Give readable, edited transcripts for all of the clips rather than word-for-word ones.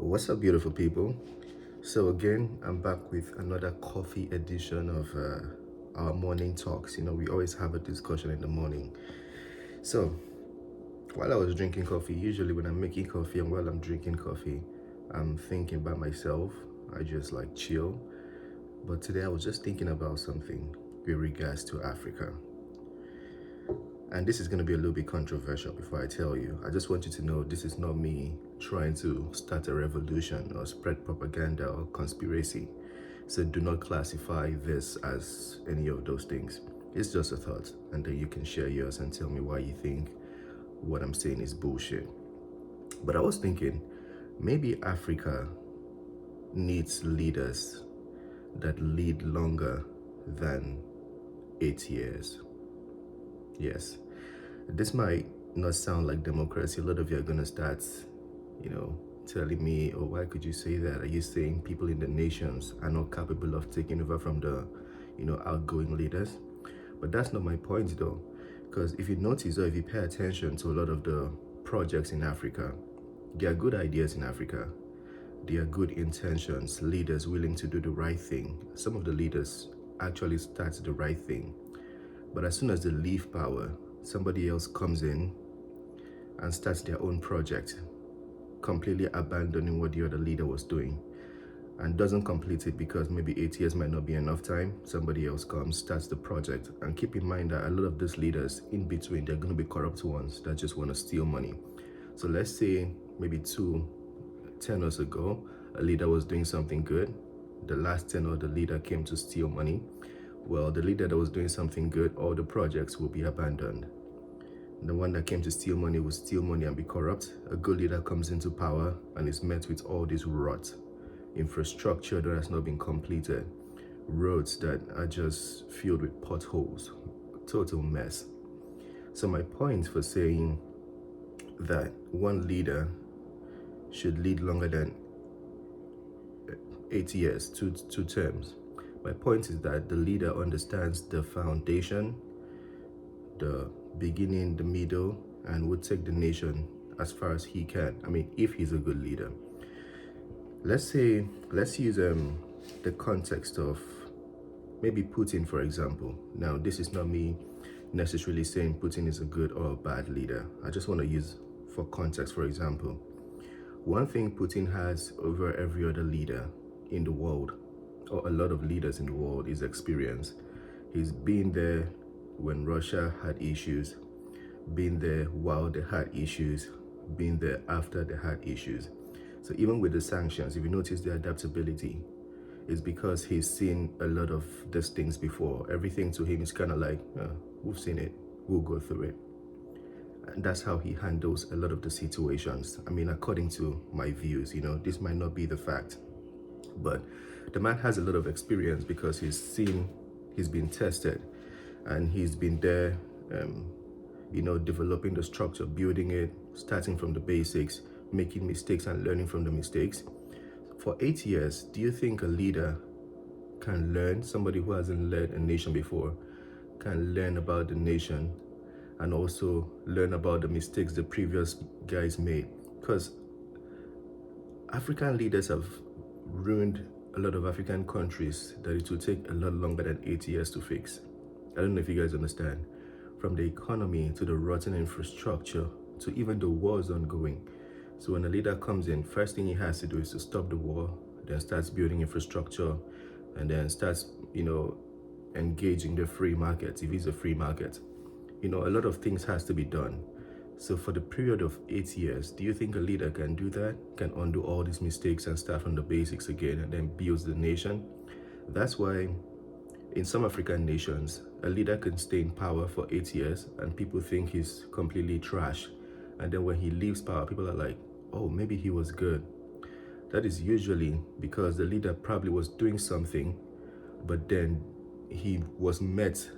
What's up, beautiful people? So again, I'm back with another coffee edition of our morning talks. We always have a discussion in the morning. So while I was drinking coffee, usually when I'm making coffee and while I'm drinking coffee, I'm thinking by myself. I just like chill. But today I was just thinking about something with regards to Africa. And this is going to be a little bit controversial before I tell you. I just want you to know this is not me trying to start a revolution or spread propaganda or conspiracy. So do not classify this as any of those things. It's just a thought, and then you can share yours and tell me why you think what I'm saying is bullshit. But I was thinking maybe Africa needs leaders that lead longer than 8 years. Yes, this might not sound like democracy. A lot of you are going to start, telling me, oh, why could you say that? Are you saying people in the nations are not capable of taking over from the, outgoing leaders? But that's not my point though. Because if you notice or if you pay attention to a lot of the projects in Africa, there are good ideas in Africa. There are good intentions, leaders willing to do the right thing. Some of the leaders actually start the right thing. But as soon as they leave power, somebody else comes in and starts their own project, completely abandoning what the other leader was doing, and doesn't complete it because maybe 8 years might not be enough time. Somebody else comes, starts the project. And keep in mind that a lot of these leaders in between, they're going to be corrupt ones that just want to steal money. So let's say maybe 10 years ago, a leader was doing something good. The last tenure, the leader came to steal money. Well, the leader that was doing something good, all the projects will be abandoned. The one that came to steal money will steal money and be corrupt. A good leader comes into power and is met with all this rot. Infrastructure that has not been completed. Roads that are just filled with potholes. Total mess. So my point for saying that one leader should lead longer than 8 years, two terms. My point is that the leader understands the foundation, the beginning, the middle, and would take the nation as far as he can. I mean, if he's a good leader. Let's use the context of maybe Putin, for example. Now, this is not me necessarily saying Putin is a good or a bad leader. I just want to use for context, for example. One thing Putin has over every other leader in the world, or a lot of leaders in the world, is experience. He's been there when Russia had issues, been there while they had issues, been there after they had issues. So even with the sanctions, if you notice the adaptability, it's because he's seen a lot of these things before. Everything to him is kind of like, we've seen it, we'll go through it. And that's how he handles a lot of the situations. I mean, according to my views, this might not be the fact, but the man has a lot of experience because he's been tested, and he's been there, developing the structure, building it, starting from the basics, making mistakes and learning from the mistakes. For 8 years, do you think a leader can learn, somebody who hasn't led a nation before, can learn about the nation and also learn about the mistakes the previous guys made? Because African leaders have ruined a lot of African countries that it will take a lot longer than 8 years to fix. I don't know if you guys understand. From the economy to the rotten infrastructure to even the wars ongoing. So when a leader comes in, first thing he has to do is to stop the war, then starts building infrastructure, and then starts, engaging the free market, if it's a free market. A lot of things has to be done. So for the period of 8 years, do you think a leader can do that? Can undo all these mistakes and start from the basics again and then builds the nation? That's why in some African nations, a leader can stay in power for 8 years and people think he's completely trash. And then when he leaves power, people are like, oh, maybe he was good. That is usually because the leader probably was doing something, but then he was met,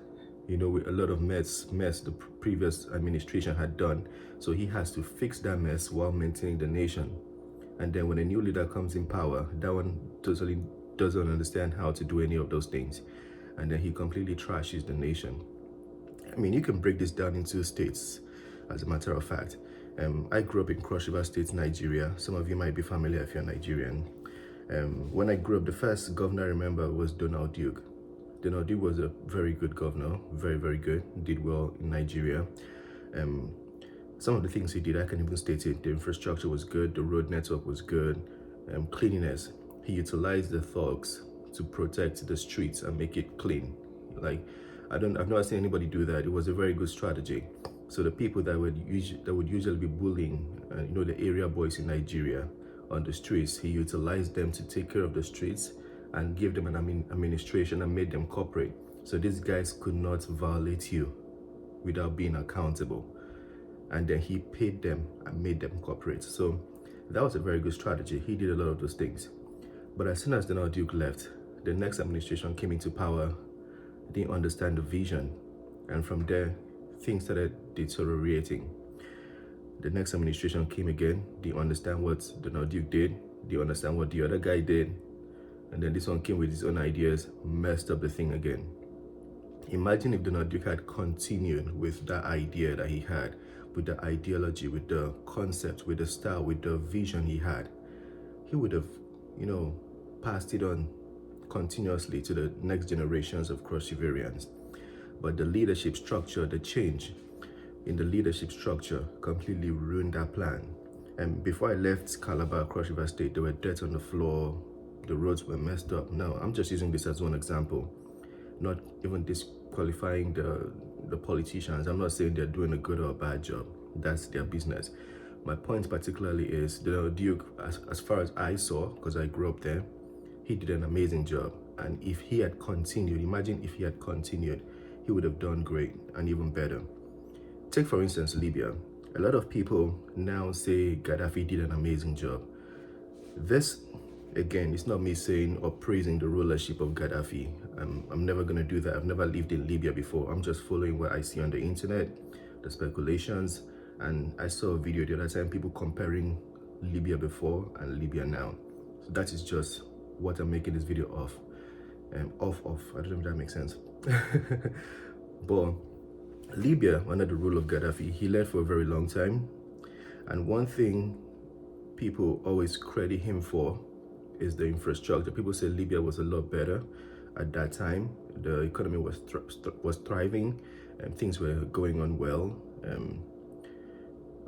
with a lot of mess the previous administration had done. So he has to fix that mess while maintaining the nation. And then when a new leader comes in power, that one totally doesn't understand how to do any of those things. And then he completely trashes the nation. I mean, you can break this down into states, as a matter of fact. I grew up in Cross River State, Nigeria. Some of you might be familiar if you're Nigerian. When I grew up, the first governor I remember was Donald Duke. Donald Duke was a very good governor, very, very good, did well in Nigeria. Some of the things he did, I can even state it. The infrastructure was good, the road network was good, cleanliness. He utilized the thugs to protect the streets and make it clean. Like, I've never seen anybody do that. It was a very good strategy. So the people that would usually be bullying, the area boys in Nigeria on the streets, he utilized them to take care of the streets and give them an administration and made them cooperate. So these guys could not violate you without being accountable. And then he paid them and made them cooperate. So that was a very good strategy. He did a lot of those things. But as soon as Donald Duke left, the next administration came into power, didn't understand the vision. And from there, things started deteriorating. The next administration came again, didn't understand what Donald Duke did, didn't understand what the other guy did. And then this one came with his own ideas, messed up the thing again. Imagine if Donald Duke had continued with that idea that he had, with the ideology, with the concept, with the style, with the vision he had. He would have, passed it on continuously to the next generations of Cross Riverians. But the leadership structure, the change in the leadership structure completely ruined that plan. And before I left Calabar, Cross River State, there were deaths on the floor, the roads were messed up. Now, I'm just using this as one example, not even disqualifying the politicians. I'm not saying they're doing a good or a bad job. That's their business. My point particularly is the Duke, as far as I saw, because I grew up there, he did an amazing job. And if he had continued, imagine if he had continued, he would have done great and even better. Take, for instance, Libya. A lot of people now say Gaddafi did an amazing job. This, again, it's not me saying or praising the rulership of Gaddafi. I'm never going to do that. I've never lived in Libya before. I'm just following what I see on the internet, the speculations. And I saw a video the other time, people comparing Libya before and Libya now. So that is just what I'm making this video of. Off. I don't know if that makes sense. But Libya, under the rule of Gaddafi, he led for a very long time. And one thing people always credit him for is the infrastructure. People say Libya was a lot better at that time. The economy was thriving and things were going on well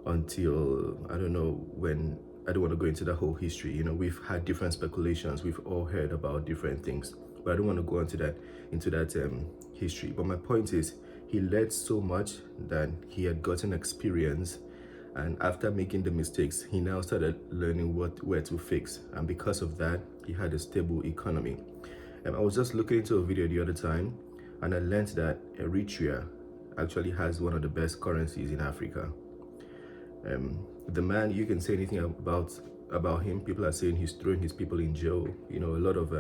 until, I don't know when, I don't want to go into that whole history. We've had different speculations. We've all heard about different things, but I don't want to go into that history. But my point is, he led so much that he had gotten experience, and after making the mistakes, he now started learning where to fix, and because of that, he had a stable economy. And I was just looking into a video the other time, and I learned that Eritrea actually has one of the best currencies in Africa. The man, you can say anything about him. People are saying he's throwing his people in jail. A lot of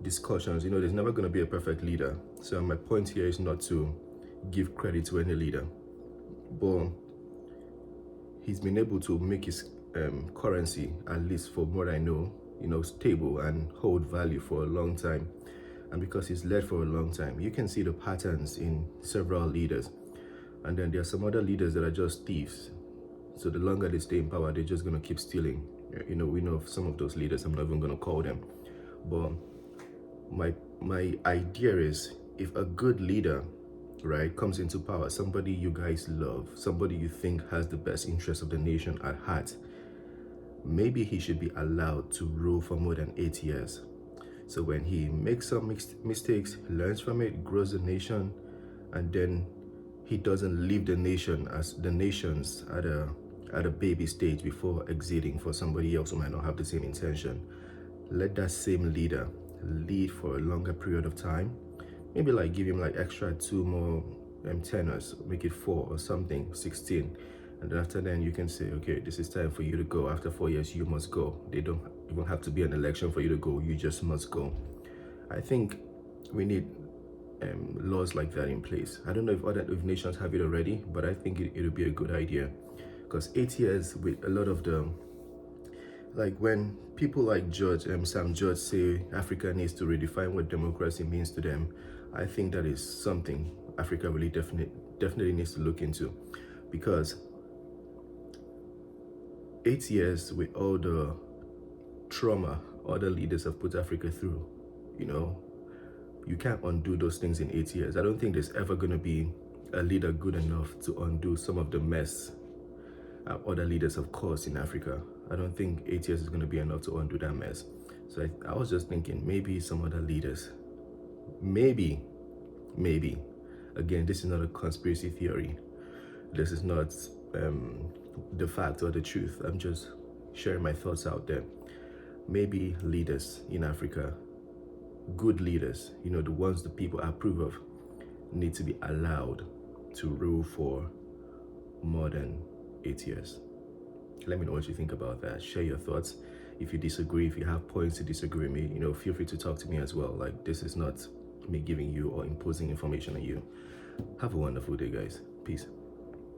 discussions. There's never going to be a perfect leader. So my point here is not to give credit to any leader, but he's been able to make his currency, at least for what I know, stable and hold value for a long time. And because he's led for a long time, you can see the patterns in several leaders. And then there are some other leaders that are just thieves. So the longer they stay in power, they're just going to keep stealing. We know of some of those leaders. I'm not even going to call them. But my idea is, if a good leader, right, comes into power, somebody you guys love, somebody you think has the best interest of the nation at heart, maybe he should be allowed to rule for more than 8 years. So when he makes some mistakes, learns from it, grows the nation, and then he doesn't leave the nation as the nations at a baby stage before exiting for somebody else who might not have the same intention. Let that same leader lead for a longer period of time. Maybe give him extra 2 more tenures, make it 4 or something, 16. And then after then you can say, okay, this is time for you to go. After 4 years, you must go. They don't even have to be an election for you to go. You just must go. I think we need laws like that in place. I don't know if nations have it already, but I think it would be a good idea, because 8 years with a lot of them, when people like Sam George say Africa needs to redefine what democracy means to them, I think that is something Africa really definitely needs to look into, because 8 years with all the trauma other leaders have put Africa through, you know, you can't undo those things in 8 years. I don't think there's ever going to be a leader good enough to undo some of the mess other leaders have caused in Africa. I don't think 8 years is going to be enough to undo that mess. So I was just thinking maybe some other leaders, maybe, again, this is not a conspiracy theory. This is not the fact or the truth. I'm just sharing my thoughts out there. Maybe leaders in Africa, good leaders, you know, the ones the people approve of, need to be allowed to rule for more than 8 years. Let me know what you think about that. Share your thoughts. If you disagree, if you have points to disagree with me, you know, feel free to talk to me as well. Like, this is not me giving you or imposing information on you. Have a wonderful day, guys. Peace.